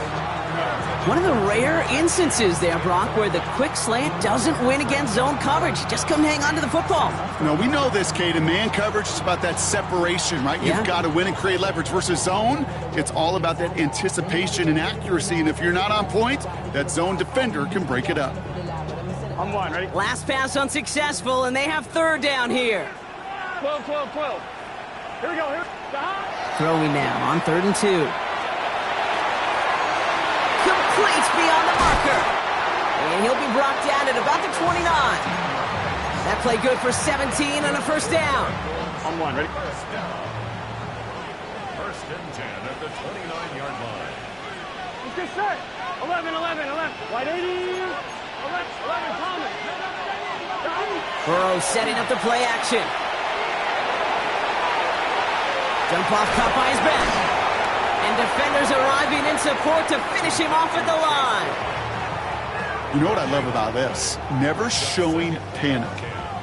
One of the rare instances there, Brock, where the quick slant doesn't win against zone coverage. Just couldn't hang on to the football. No, we know this, Kate. In man coverage, it's about that separation, right? Yeah. You've got to win and create leverage versus zone. It's all about that anticipation and accuracy, and if you're not on point, that zone defender can break it up. I'm one, ready? Last pass unsuccessful, and they have third down here. 12, 12, 12. Here we go, here. Throwing now on 3rd and 2. Complete beyond the marker. And he'll be brought down at about the 29. That play good for 17 and a first down. I'm one, ready? First and 10 at the 29-yard line. Let's get set. 11, 11, 11. White 80. 11, 11, Thomas. Burrow setting up the play action. Jump off caught by his back. And defenders arriving in support to finish him off at the line. You know what I love about this? Never showing panic.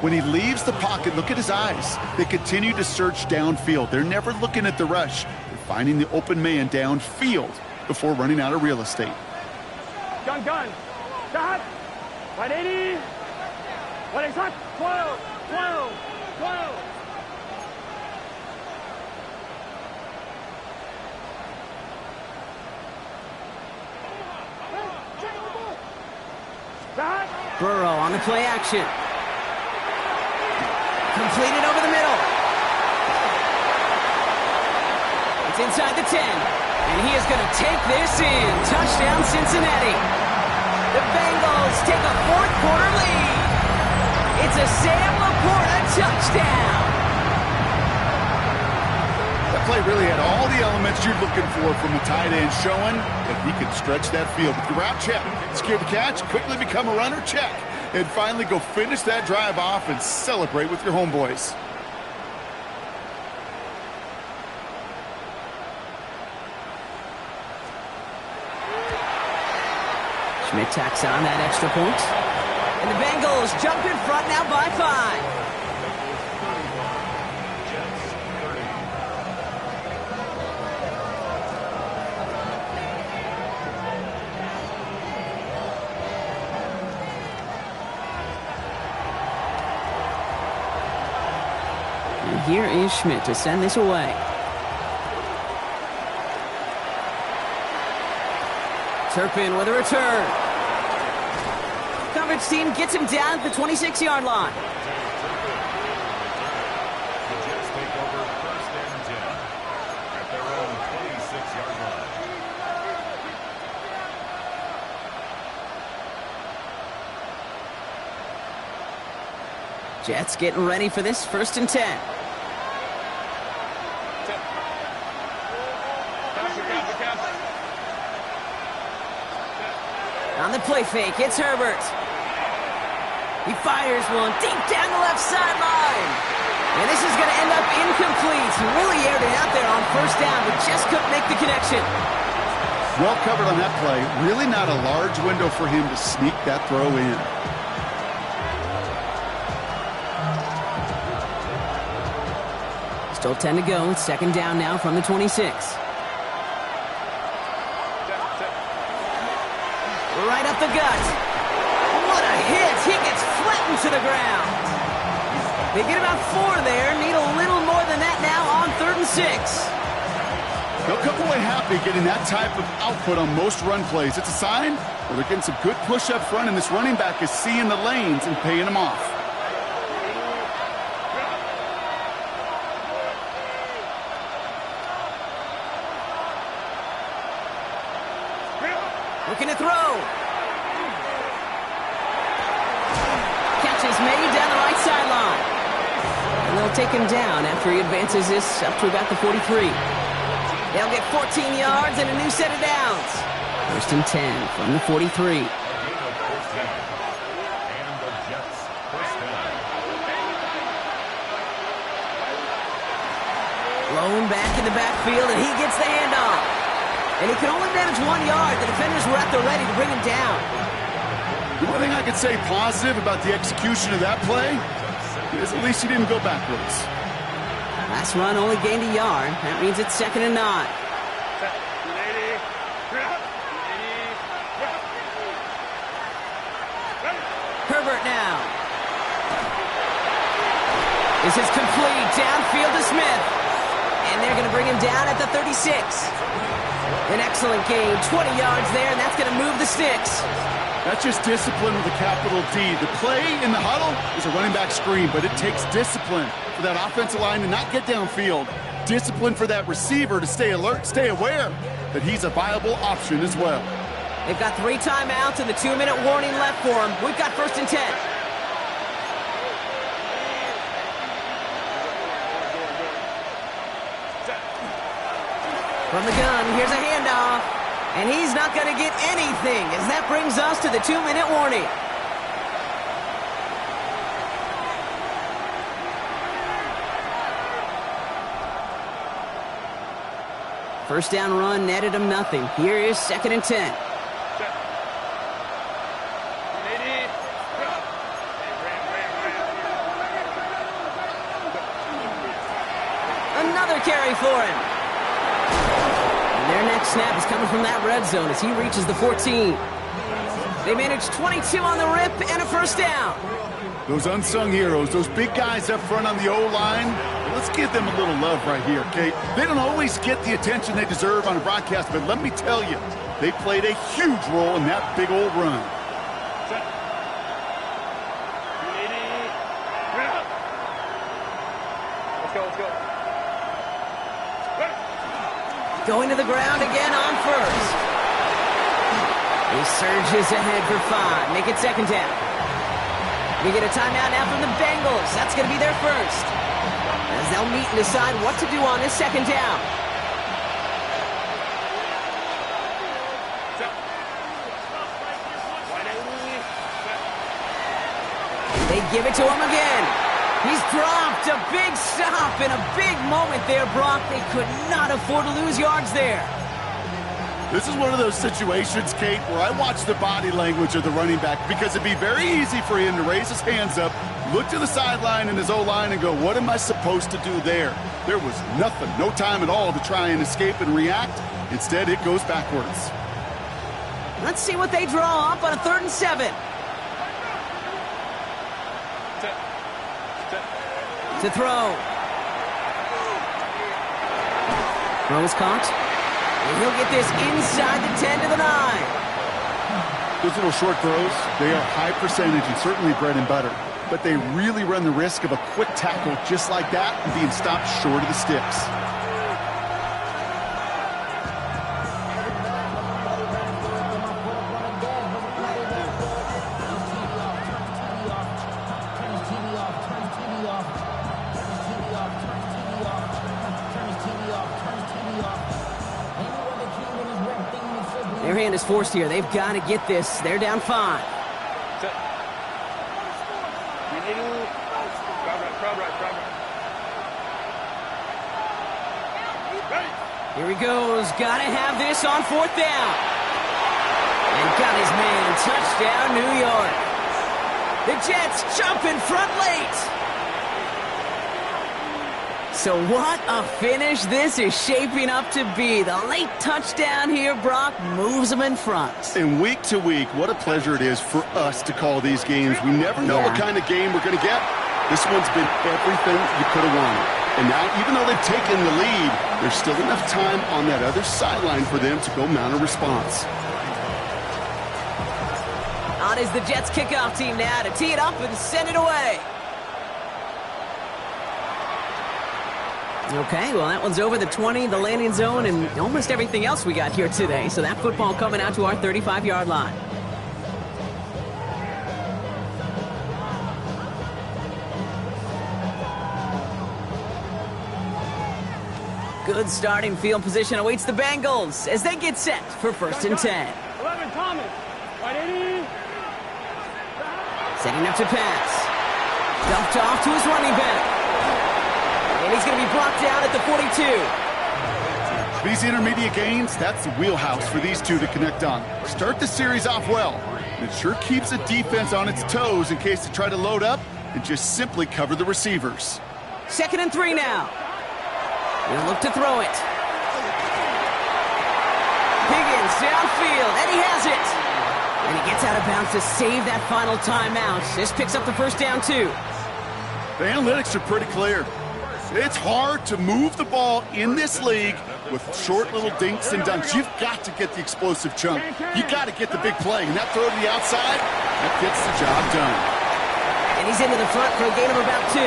When he leaves the pocket, look at his eyes. They continue to search downfield. They're never looking at the rush. They're finding the open man downfield before running out of real estate. Gun, gun. Shot. White 80. White 80, 12, 12, 12. Burrow on the play action. Completed over the middle. It's inside the 10. And he is going to take this in. Touchdown, Cincinnati. The Bengals take a fourth-quarter lead. It's a Sam Laporta touchdown. That play really had all the elements you're looking for from a tight end, showing that he could stretch that field. With the route, check. Secure the catch, quickly become a runner, check. And finally go finish that drive off and celebrate with your homeboys. Schmidt tacks on that extra point. And the Bengals jump in front now by 5. And here is Schmidt to send this away. Turpin with a return. Coverage team gets him down at the 26-yard line. The Jets take over first and 10 at their own 26-yard line. Jets getting ready for this first and 10. On the play fake, it's Herbert. He fires one deep down the left sideline. And this is going to end up incomplete. He really aired it out there on first down, but just couldn't make the connection. Well covered on that play. Really not a large window for him to sneak that throw in. Still 10 to go. It's second down now from the 26. Right up the gut. What a hit. He gets flattened to the ground. They get about 4 there. Need a little more than that now on 3rd and 6. They'll come away happy getting that type of output on most run plays. It's a sign where they're getting some good push up front, and this running back is seeing the lanes and paying them off. Looking to throw. Catch is made down the right sideline. And they'll take him down after he advances this up to about the 43. They'll get 14 yards and a new set of downs. 1st and 10 from the 43. And the Jets first down. Blown back in the backfield, and he gets the handoff. And he can only manage 1 yard. The defenders were at the ready to bring him down. The one thing I could say positive about the execution of that play is at least he didn't go backwards. Last run only gained a yard. That means it's 2nd and 9. Herbert now. This is complete. Downfield to Smith. And they're going to bring him down at the 36. An excellent gain. 20 yards there, and that's going to move the sticks. That's just discipline with a capital D. The play in the huddle is a running back screen, but it takes discipline for that offensive line to not get downfield. Discipline for that receiver to stay alert, stay aware that he's a viable option as well. They've got 3 timeouts and the 2-minute warning left for them. We've got 1st and 10. From the gun, here's a handoff. And he's not going to get anything as that brings us to the 2-minute warning. First down run netted him nothing. Here is 2nd and 10. Another carry for him. And their next snap is coming from that red zone as he reaches the 14. They managed 22 on the rip and a first down. Those unsung heroes, those big guys up front on the O-line, let's give them a little love right here, okay? They don't always get the attention they deserve on a broadcast, but let me tell you, they played a huge role in that big old run. Let's go. Going to the ground again on first. He surges ahead for 5. Make it 2nd down. We get a timeout now from the Bengals. That's going to be their first. As they'll meet and decide what to do on this 2nd down. They give it to him again. He's dropped. A big stop and a big moment there, Brock. They could not afford to lose yards there. This is one of those situations, Kate, where I watch the body language of the running back because it'd be very easy for him to raise his hands up, look to the sideline in his O-line and go, what am I supposed to do there? There was nothing, no time at all to try and escape and react. Instead, it goes backwards. Let's see what they draw up on a 3rd and 7. To throw. Throw is caught. And he'll get this inside the 10 to the 9. Those little short throws, they are high percentage and certainly bread and butter. But they really run the risk of a quick tackle just like that and being stopped short of the sticks. Their hand is forced here. They've got to get this. They're down 5. Here he goes. Got to have this on 4th down. And got his man. Touchdown, New York. The Jets jump in front late. So what a finish this is shaping up to be. The late touchdown here, Brock, moves them in front. And week to week, what a pleasure it is for us to call these games. We never know what kind of game we're going to get. This one's been everything you could have wanted. And now, even though they've taken the lead, there's still enough time on that other sideline for them to go mount a response. On is the Jets kickoff team now to tee it up and send it away. Okay, well, that one's over the 20, the landing zone, and almost everything else we got here today. So that football coming out to our 35-yard line. Good starting field position awaits the Bengals as they get set for 1st and 10. 11, Thomas. Right, 80. Setting up to pass. Dumped off to his running back. And he's going to be brought down at the 42. These intermediate gains, that's the wheelhouse for these two to connect on. Start the series off well. It sure keeps the defense on its toes in case they try to load up and just simply cover the receivers. 2nd and 3 now. He'll look to throw it. Higgins downfield, and he has it. And he gets out of bounds to save that final timeout. This picks up the 1st down, too. The analytics are pretty clear. It's hard to move the ball in this league with short little dinks and dunks. You've got to get the explosive chunk. You've got to get the big play. And that throw to the outside, that gets the job done. And he's into the front for a gain of about 2.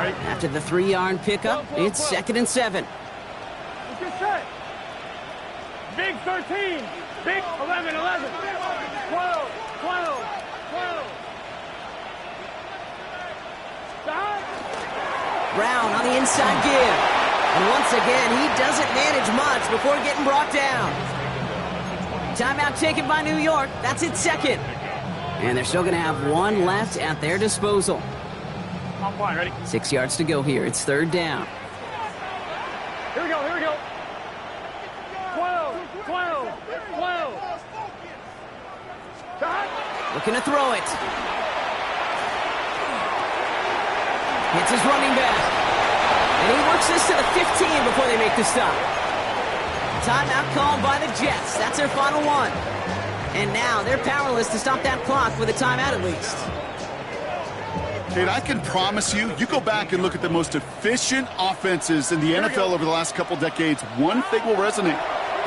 After the 3-yard pickup, it's 2nd and 7. Let's get set. Big 13. Big 11, 11. 12, 12, 12. Stop. Brown on the inside give. And once again, he doesn't manage much before getting brought down. Timeout taken by New York. That's its 2nd. And they're still going to have one left at their disposal. I'm fine, ready? 6 yards to go here. It's 3rd down. Here we go, here we go. 12, 12, 12. Stop. Looking to throw it. Hits his running back. And he works this to the 15 before they make the stop. Timeout called by the Jets. That's their final one. And now they're powerless to stop that clock with a timeout at least. Kate, I can promise you, you go back and look at the most efficient offenses in the NFL over the last couple decades, one thing will resonate.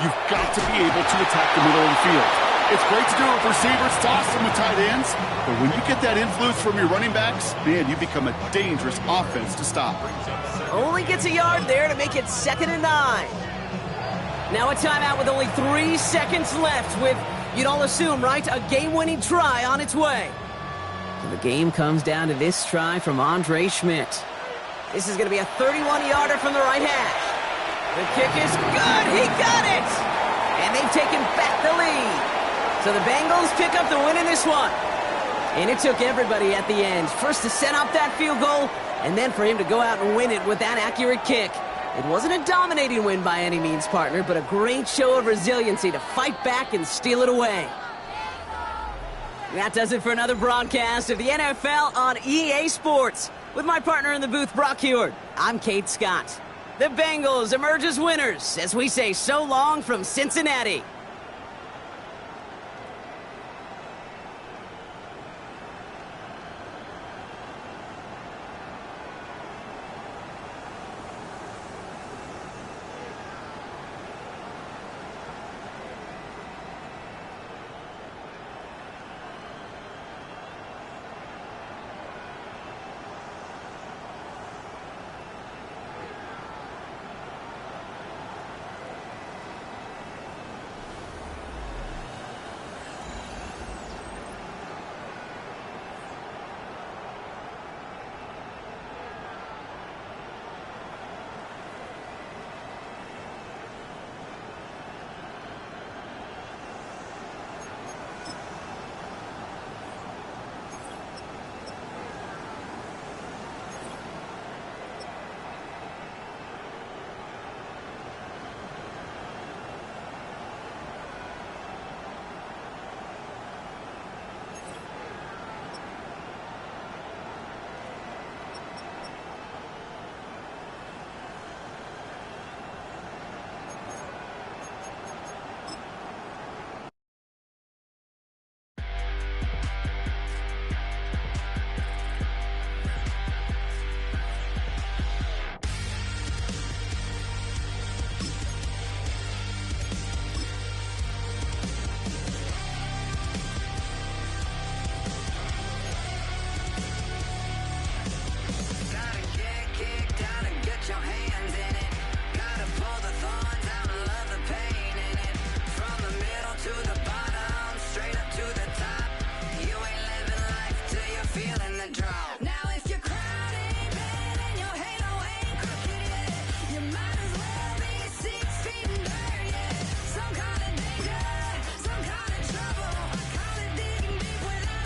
You've got to be able to attack the middle of the field. It's great to do it with receivers, it's awesome with tight ends, but when you get that influence from your running backs, man, you become a dangerous offense to stop. Only gets a yard there to make it 2nd and 9. Now a timeout with only 3 seconds left with, you'd all assume, right, a game-winning try on its way. And the game comes down to this try from Andre Schmidt. This is going to be a 31-yarder from the right hash. The kick is good. He got it. And they've taken back the lead. So the Bengals pick up the win in this one. And it took everybody at the end. First to set up that field goal, and then for him to go out and win it with that accurate kick. It wasn't a dominating win by any means, partner, but a great show of resiliency to fight back and steal it away. That does it for another broadcast of the NFL on EA Sports. With my partner in the booth, Brock Heward, I'm Kate Scott. The Bengals emerge as winners as we say so long from Cincinnati.